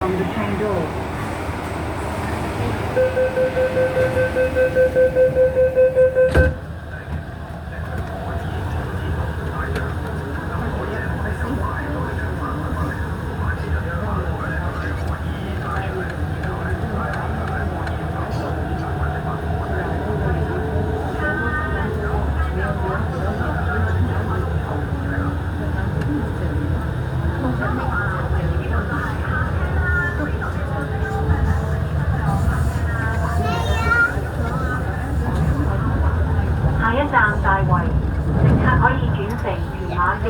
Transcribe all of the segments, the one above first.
from the train door. 下一站大圍，乘客可以轉乘屯馬線。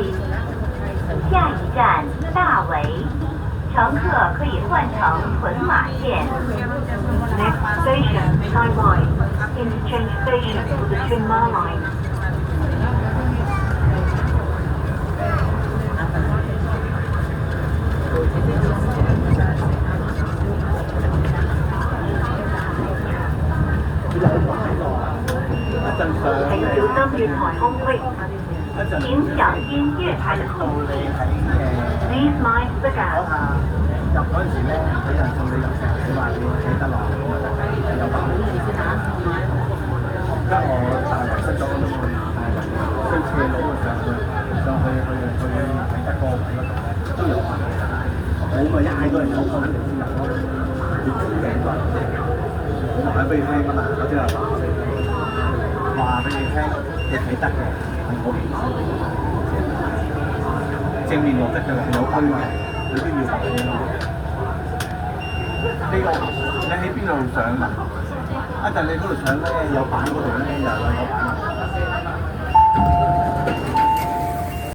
下一站大圍，乘客可以換乘屯馬線。Next station, Taiwan. Interchange station for the Twin Ma Line. 請小心月台空隙。請小心月台的空隙。Please mind the gap. 入嗰陣時咧，佢人送你入城，你話你企得落，有辦法。而家我大圍失咗咁樣，追斜路嘅上去啟德個位嗰度都有辦法。我咪一嗌到人有空嚟先入咯，要轉頸位。我話俾你聽㗎嘛，我即係話俾你聽，你啟德嘅係嗰邊正面落得嘅係有區嘅。你都要學嘢咯。呢個你喺邊度上啊？一陣你嗰度上咧，有板嗰度咧又有板。